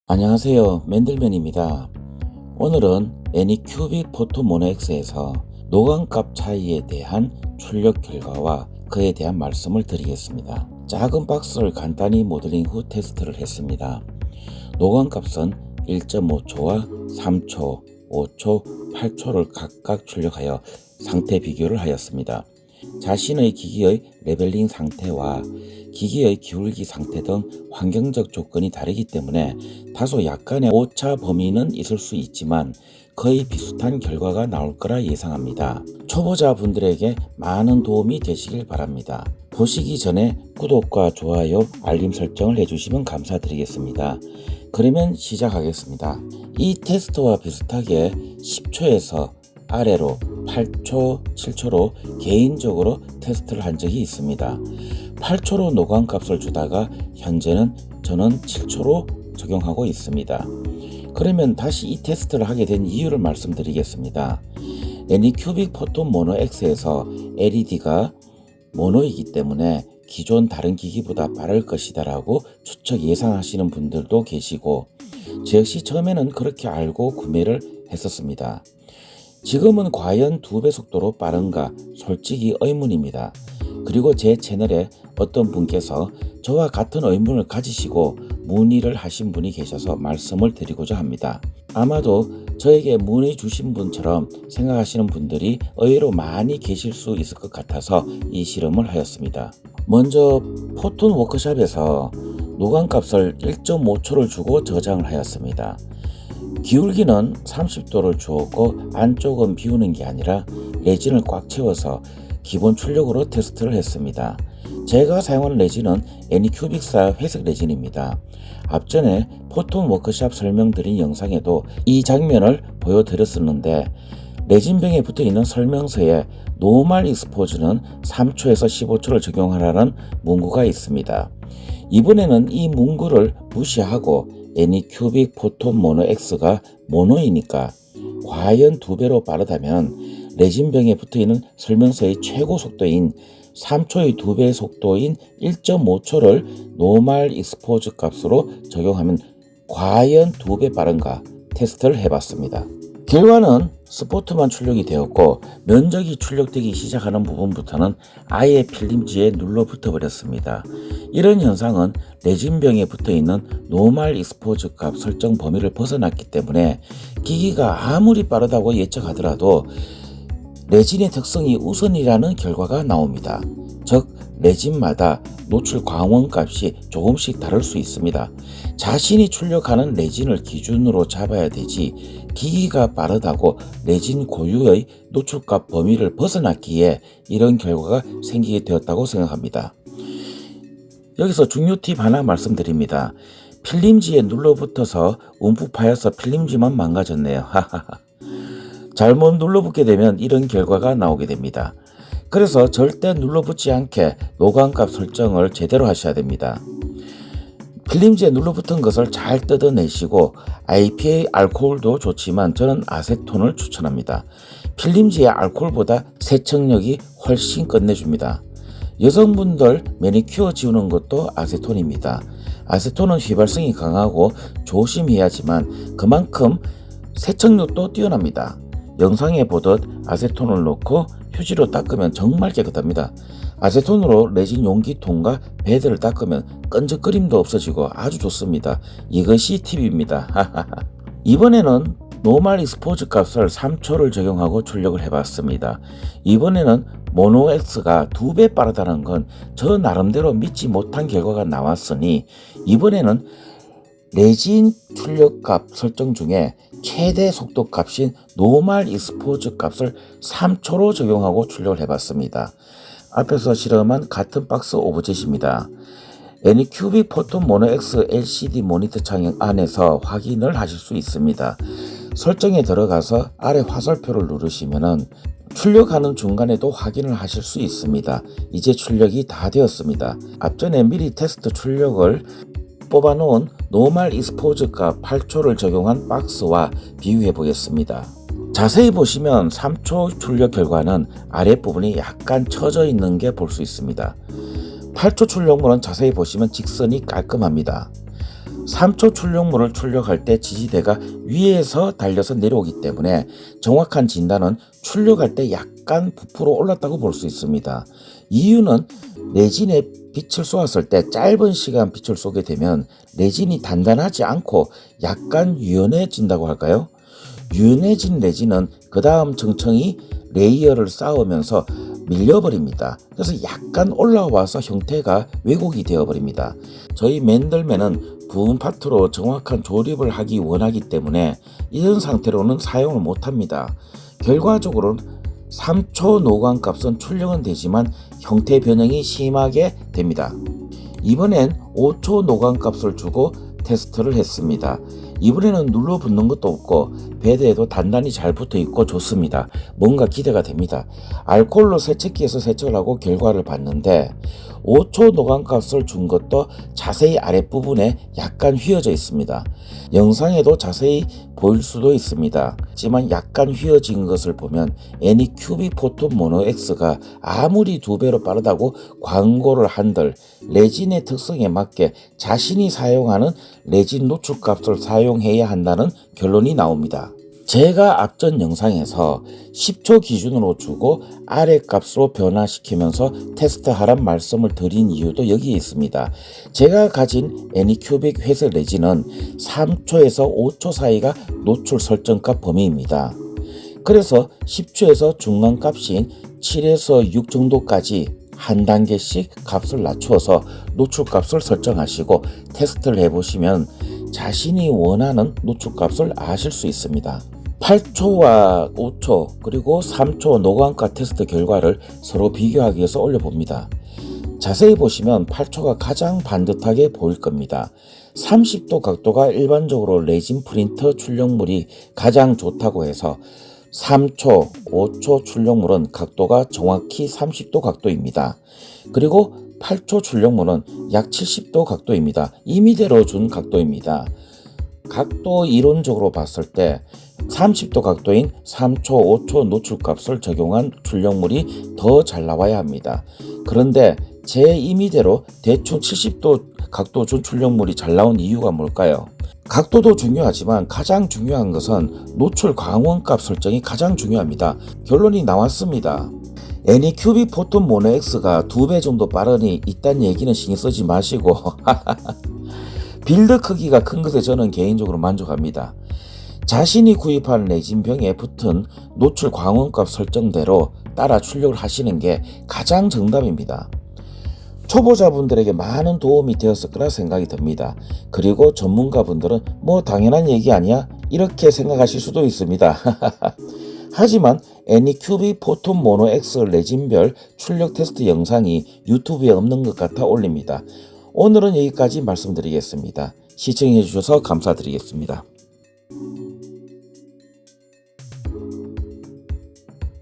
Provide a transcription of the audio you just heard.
안녕하세요. 맨들맨입니다. 오늘은 애니큐빅 포토 모노 X에서 노광값 차이에 대한 출력 결과와 그에 대한 말씀을 드리겠습니다. 작은 박스를 간단히 모델링 후 테스트를 했습니다. 노광값은 1.5초와 3초, 5초, 8초를 각각 출력하여 상태 비교를 하였습니다. 자신의 기기의 레벨링 상태와 기기의 기울기 상태 등 환경적 조건이 다르기 때문에 다소 약간의 오차 범위는 있을 수 있지만 거의 비슷한 결과가 나올 거라 예상합니다. 초보자분들에게 많은 도움이 되시길 바랍니다. 보시기 전에 구독과 좋아요, 알림 설정을 해주시면 감사드리겠습니다. 그러면 시작하겠습니다. 이 테스트와 비슷하게 10초에서 아래로 8초, 7초로 개인적으로 테스트를 한 적이 있습니다. 8초로 노광값을 주다가 현재는 저는 7초로 적용하고 있습니다. 그러면 다시 이 테스트를 하게 된 이유를 말씀드리겠습니다. 애니큐빅 포토 모노 X에서 LED가 모노이기 때문에 기존 다른 기기보다 빠를 것이다 라고 추측 예상하시는 분들도 계시고 저 역시 처음에는 그렇게 알고 구매를 했었습니다. 지금은 과연 2배 속도로 빠른가 솔직히 의문입니다. 그리고 제 채널에 어떤 분께서 저와 같은 의문을 가지시고 문의를 하신 분이 계셔서 말씀을 드리고자 합니다. 아마도 저에게 문의 주신 분처럼 생각하시는 분들이 의외로 많이 계실 수 있을 것 같아서 이 실험을 하였습니다. 먼저 포톤 워크샵에서 노광값을 1.5초를 주고 저장을 하였습니다. 기울기는 30도를 주었고 안쪽은 비우는 게 아니라 레진을 꽉 채워서 기본 출력으로 테스트를 했습니다. 제가 사용하는 레진은 애니큐빅사 회색 레진입니다. 앞전에 포톤 워크샵 설명드린 영상에도 이 장면을 보여드렸었는데 레진병에 붙어있는 설명서에 노멀 익스포즈는 3초에서 15초를 적용하라는 문구가 있습니다. 이번에는 이 문구를 무시하고 애니큐빅 포토 모노 X가 모노이니까 과연 2배로 빠르다면 레진병에 붙어있는 설명서의 최고 속도인 3초의 2배 속도인 1.5초를 노멀 익스포즈 값으로 적용하면 과연 2배 빠른가 테스트를 해봤습니다. 결과는 스포트만 출력이 되었고 면적이 출력되기 시작하는 부분부터는 아예 필름지에 눌러붙어 버렸습니다. 이런 현상은 레진병에 붙어있는 노멀 익스포즈 값 설정 범위를 벗어났기 때문에 기기가 아무리 빠르다고 예측하더라도 레진의 특성이 우선이라는 결과가 나옵니다. 즉 레진마다 노출 광원 값이 조금씩 다를 수 있습니다. 자신이 출력하는 레진을 기준으로 잡아야 되지 기기가 빠르다고 레진 고유의 노출값 범위를 벗어났기에 이런 결과가 생기게 되었다고 생각합니다. 여기서 중요 팁 하나 말씀드립니다. 필름지에 눌러붙어서 움푹 파여서 필름지만 망가졌네요. 잘못 눌러붙게 되면 이런 결과가 나오게 됩니다. 그래서 절대 눌러붙지 않게 노광값 설정을 제대로 하셔야 됩니다. 필름지에 눌러붙은 것을 잘 뜯어내시고 IPA 알코올도 좋지만 저는 아세톤을 추천합니다. 필름지의 알코올보다 세척력이 훨씬 끝내줍니다. 여성분들 매니큐어 지우는 것도 아세톤입니다. 아세톤은 휘발성이 강하고 조심해야지만 그만큼 세척력도 뛰어납니다. 영상에 보듯 아세톤을 넣고 휴지로 닦으면 정말 깨끗합니다. 아세톤으로 레진 용기통과 베드를 닦으면 끈적거림도 없어지고 아주 좋습니다. 이것이 팁입니다. 이번에는 노멀 익스포즈 값을 3초를 적용하고 출력을 해봤습니다. 이번에는 모노 X가 2배 빠르다는 건 저 나름대로 믿지 못한 결과가 나왔으니 이번에는 레진 출력값 설정 중에 최대 속도 값인 노멀 익스포즈 값을 3초로 적용하고 출력을 해봤습니다. 앞에서 실험한 같은 박스 오브젯입니다. 애니큐빅 포토 모노 X LCD 모니터 창 안에서 확인을 하실 수 있습니다. 설정에 들어가서 아래 화살표를 누르시면은 출력하는 중간에도 확인을 하실 수 있습니다. 이제 출력이 다 되었습니다. 앞전에 미리 테스트 출력을 뽑아놓은 노멀 익스포즈 값 8초를 적용한 박스와 비교해 보겠습니다. 자세히 보시면 3초 출력 결과는 아랫부분이 약간 처져 있는 게 볼 수 있습니다. 8초 출력물은 자세히 보시면 직선이 깔끔합니다. 3초 출력물을 출력할 때 지지대가 위에서 달려서 내려오기 때문에 정확한 진단은 출력할 때 약간 부풀어 올랐다고 볼 수 있습니다. 이유는 레진에 빛을 쏘았을 때 짧은 시간 빛을 쏘게 되면 레진이 단단하지 않고 약간 유연해진다고 할까요? 유연해진 레진은 그 다음 층층이 레이어를 쌓으면서 밀려버립니다. 그래서 약간 올라와서 형태가 왜곡이 되어버립니다. 저희 맨들맨은 부분 파트로 정확한 조립을 하기 원하기 때문에 이런 상태로는 사용을 못합니다. 결과적으로는 3초 노광 값은 출력은 되지만 형태 변형이 심하게 됩니다. 이번엔 5초 노광 값을 주고 테스트를 했습니다. 이번에는 눌러 붙는 것도 없고 베드에도 단단히 잘 붙어 있고 좋습니다. 뭔가 기대가 됩니다. 알코올로 세척기에서 세척을 하고 결과를 봤는데 5초 노광값을 준 것도 자세히 아랫부분에 약간 휘어져 있습니다. 영상에도 자세히 보일 수도 있습니다. 하지만 약간 휘어진 것을 보면 애니큐빅 포톤 모노 X가 아무리 2배로 빠르다고 광고를 한들 레진의 특성에 맞게 자신이 사용하는 레진 노출값을 사용해야 한다는 결론이 나옵니다. 제가 앞전 영상에서 10초 기준으로 주고 아래 값으로 변화시키면서 테스트하란 말씀을 드린 이유도 여기에 있습니다. 제가 가진 애니큐빅 회색 레진은 3초에서 5초 사이가 노출 설정값 범위입니다. 그래서 10초에서 중간 값인 7에서 6 정도까지 한 단계씩 값을 낮추어서 노출 값을 설정하시고 테스트를 해보시면 자신이 원하는 노출 값을 아실 수 있습니다. 8초와 5초 그리고 3초 노광가 테스트 결과를 서로 비교하기 위해서 올려봅니다. 자세히 보시면 8초가 가장 반듯하게 보일 겁니다. 30도 각도가 일반적으로 레진 프린터 출력물이 가장 좋다고 해서 3초, 5초 출력물은 각도가 정확히 30도 각도입니다. 그리고 8초 출력물은 약 70도 각도입니다. 임의대로 준 각도입니다. 각도 이론적으로 봤을 때 30도 각도인 3초, 5초 노출값을 적용한 출력물이 더 잘 나와야 합니다. 그런데 제 임의대로 대충 70도 각도 준 출력물이 잘 나온 이유가 뭘까요? 각도도 중요하지만 가장 중요한 것은 노출 광원값 설정이 가장 중요합니다. 결론이 나왔습니다. 애니큐빅 포톤 모노 X가 2배 정도 빠르니 이딴 얘기는 신경 쓰지 마시고 빌드 크기가 큰 것에 저는 개인적으로 만족합니다. 자신이 구입한 레진병에 붙은 노출 광원값 설정대로 따라 출력을 하시는 게 가장 정답입니다. 초보자분들에게 많은 도움이 되었을 거라 생각이 듭니다. 그리고 전문가분들은 뭐 당연한 얘기 아니야? 이렇게 생각하실 수도 있습니다. 하지만 애니큐빅 포톤 모노 X 레진별 출력 테스트 영상이 유튜브에 없는 것 같아 올립니다. 오늘은 여기까지 말씀드리겠습니다. 시청해 주셔서 감사드리겠습니다.